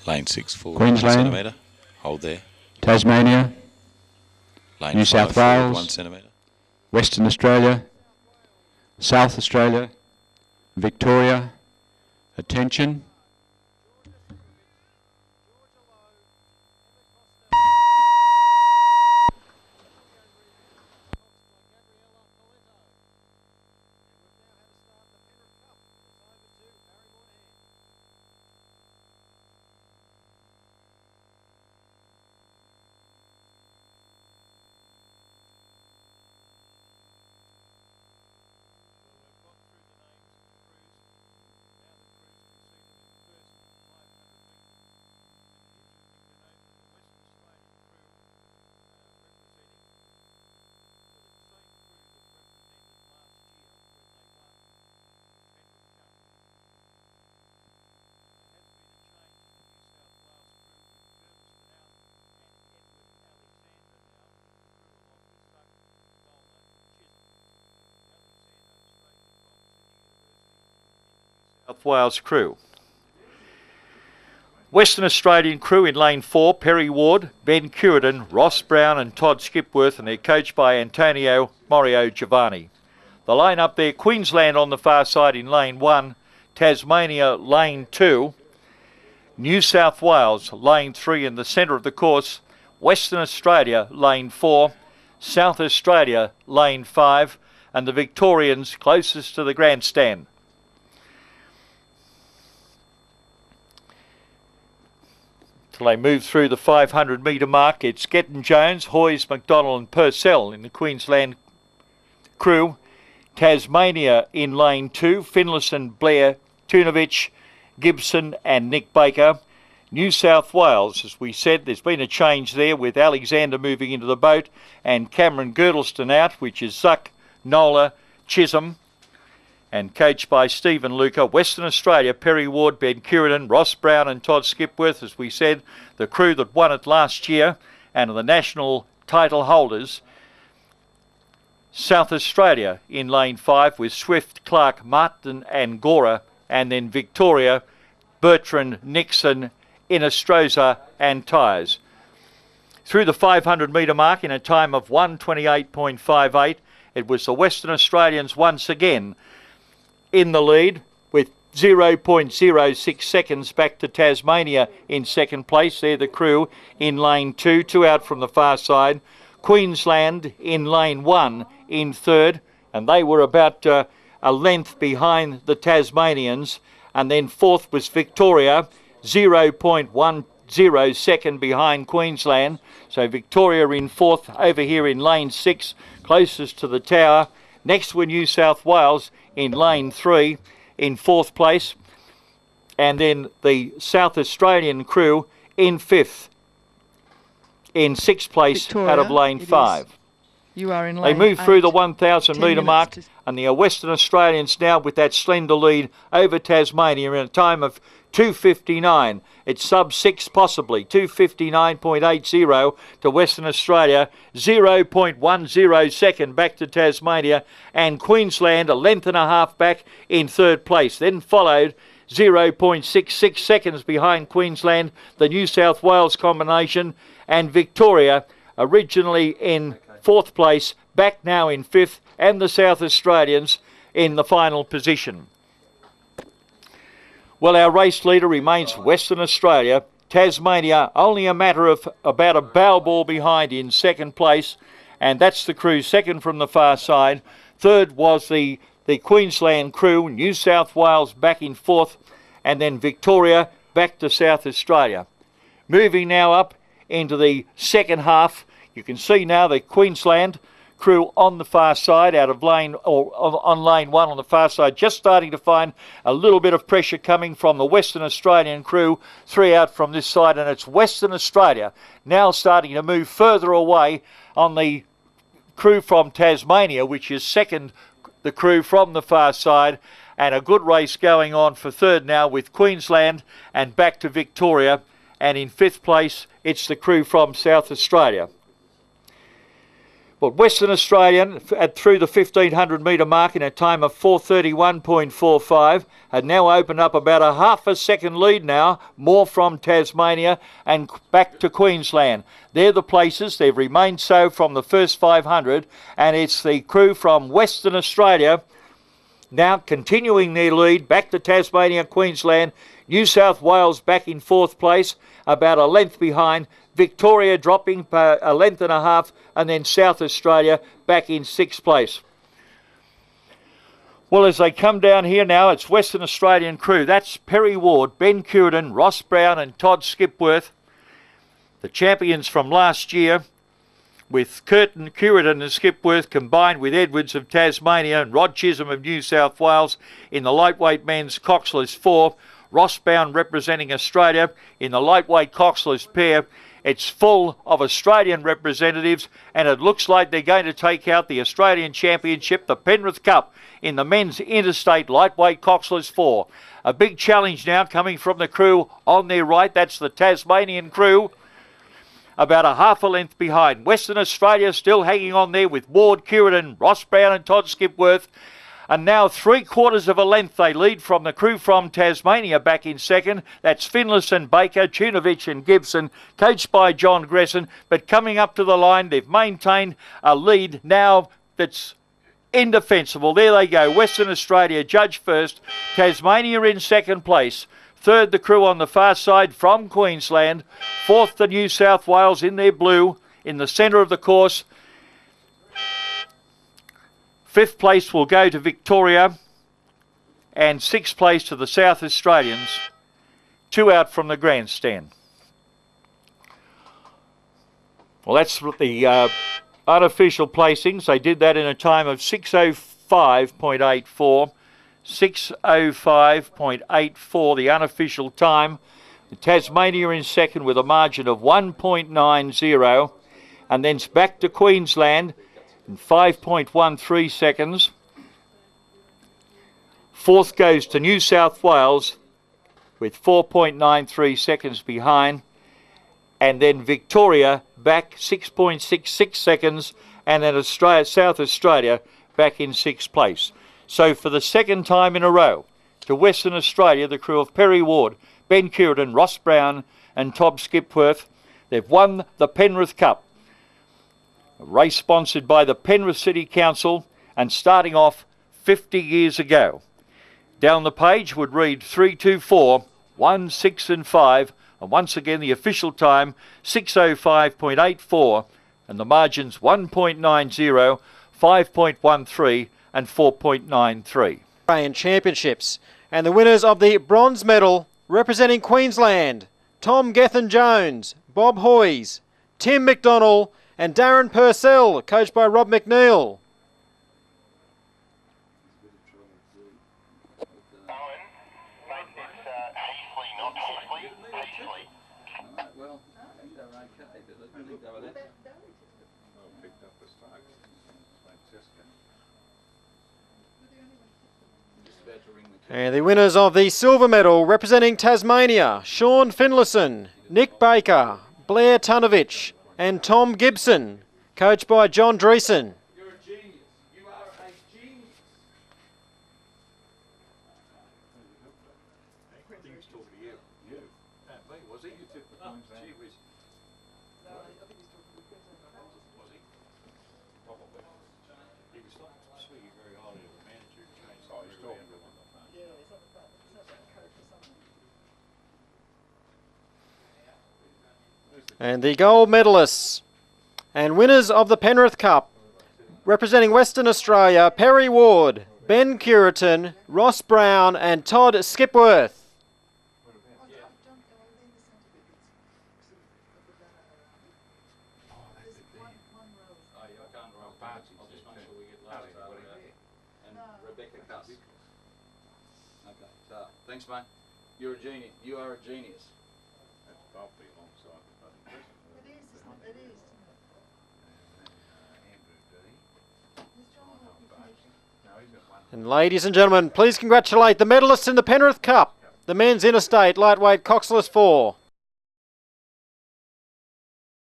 Lane 6 forward, Queensland. 1 centimetre. Hold there. Tasmania. Lane New 5 South forward, Wales. 1 centimetre. Western Australia. South Australia. Victoria. Attention. South Wales crew. Western Australian crew in lane 4, Perry Ward, Ben Curidan, Ross Brown and Todd Skipworth, and they're coached by Antonio Morio Giovanni. The line up there, Queensland on the far side in lane 1, Tasmania lane 2, New South Wales lane 3 in the centre of the course, Western Australia lane 4, South Australia lane 5, and the Victorians closest to the grandstand. Till they move through the 500 metre mark, it's Getton Jones, Hoyes, McDonald and Purcell in the Queensland crew. Tasmania in lane 2, Finlayson, Blair, Tunovich, Gibson and Nick Baker. New South Wales, as we said, there's been a change there with Alexander moving into the boat and Cameron Girdleston out, which is Zuck, Nola, Chisholm, and coached by Stephen Luca. Western Australia, Perry Ward, Ben Curidan, Ross Brown and Todd Skipworth, as we said, the crew that won it last year and are the national title holders. South Australia in lane 5 with Swift, Clark, Martin and Gora, and then Victoria, Bertrand, Nixon, Inostroza and Tyres. Through the 500 metre mark in a time of 1:28.58, it was the Western Australians once again in the lead with 0.06 seconds back to Tasmania in second place. They're the crew in lane 2, 2 out from the far side. Queensland in lane 1 in third, and they were about a length behind the Tasmanians. And then fourth was Victoria, 0.10 second behind Queensland. So Victoria in fourth over here in lane 6, closest to the tower. Next were New South Wales in lane 3 in fourth place. And then the South Australian crew in fifth. In sixth place Victoria, out of lane 5. You are in lane They move 8, through the 1,000 metre mark, to... and the Western Australians now with that slender lead over Tasmania in a time of 2:59. It's sub 6 possibly, 2:59.80 to Western Australia, 0.10 second back to Tasmania, and Queensland a length and a half back in third place. Then followed 0.66 seconds behind Queensland, the New South Wales combination, and Victoria, originally in fourth place, back now in fifth, and the South Australians in the final position. Well, our race leader remains Western Australia. Tasmania only a matter of about a bow ball behind in second place, and that's the crew second from the far side. Third was the Queensland crew, New South Wales back in fourth, and then Victoria back to South Australia. Moving now up into the second half, you can see now the Queensland crew on the far side out of lane, or on lane 1 on the far side, just starting to find a little bit of pressure coming from the Western Australian crew, 3 out from this side, and it's Western Australia now starting to move further away on the crew from Tasmania, which is second, the crew from the far side, and a good race going on for third now with Queensland and back to Victoria, and in fifth place it's the crew from South Australia. Well, Western Australian through the 1500 metre mark in a time of 4:31.45 had now opened up about a half a second lead now, more from Tasmania and back to Queensland. They're the places, they've remained so from the first 500, and it's the crew from Western Australia now continuing their lead back to Tasmania, Queensland. New South Wales back in 4th place, about a length behind. Victoria dropping a length and a half, and then South Australia back in 6th place. Well, as they come down here now, it's Western Australian crew. That's Perry Ward, Ben Curtin, Ross Brown and Todd Skipworth, the champions from last year, with Curtin and Skipworth combined with Edwards of Tasmania and Rod Chisholm of New South Wales in the lightweight men's coxless 4. Ross Brown representing Australia in the lightweight coxless pair. It's full of Australian representatives, and it looks like they're going to take out the Australian Championship, the Penrith Cup, in the men's Interstate lightweight coxless 4. A big challenge now coming from the crew on their right. That's the Tasmanian crew, about a half a length behind. Western Australia still hanging on there with Ward, Curtin, Ross Brown and Todd Skipworth. And now 3/4 of a length they lead from the crew from Tasmania back in 2nd. That's Finlayson, Baker, Tunovich and Gibson, coached by John Gresson. But coming up to the line, they've maintained a lead now that's indefensible. There they go. Western Australia judged first. Tasmania in 2nd place. 3rd, the crew on the far side from Queensland. 4th, the New South Wales in their blue in the centre of the course. 5th place will go to Victoria, and 6th place to the South Australians. 2 out from the grandstand. Well, that's the unofficial placings. They did that in a time of 6:05.84. 6:05.84, the unofficial time. Tasmania in 2nd with a margin of 1.90, and then it's back to Queensland in 5.13 seconds. 4th goes to New South Wales with 4.93 seconds behind, and then Victoria back 6.66 seconds, and then South Australia back in 6th place. So for the 2nd time in a row, to Western Australia, the crew of Perry Ward, Ben Curtin, Ross Brown and Todd Skipworth, they've won the Penrith Cup. A race sponsored by the Penrith City Council and starting off 50 years ago. Down the page would read 3, 2, 4, 1, 6 and 5. And once again the official time 6:05.84, and the margins 1.90, 5.13 and 4.93. Australian Championships, and the winners of the bronze medal representing Queensland, Tom Gethin-Jones, Bob Hoyes, Tim McDonnell and Darren Purcell, coached by Rob McNeil. And the winners of the silver medal representing Tasmania, Sean Finlayson, Nick Baker, Blair Tunovich and Tom Gibson, coached by John Dreesen. You're a genius. You are a genius. He was talking to you. You? Me, was he? You took the gee whiz. No, I think he's talking to the Was he? Probably. He was speaking very highly of the manager who changed. Oh, he's talking to one. Yeah, he's not that coach or something. And the gold medalists and winners of the Penrith Cup, representing Western Australia, Perry Ward, Ben Curtin, Ross Brown and Todd Skipworth. Thanks, mate. You're a genius. You are a genius. That's probably alongside the bloody president. It is, isn't it? It is. And ladies and gentlemen, please congratulate the medalists in the Penrith Cup, the men's Interstate lightweight coxless 4.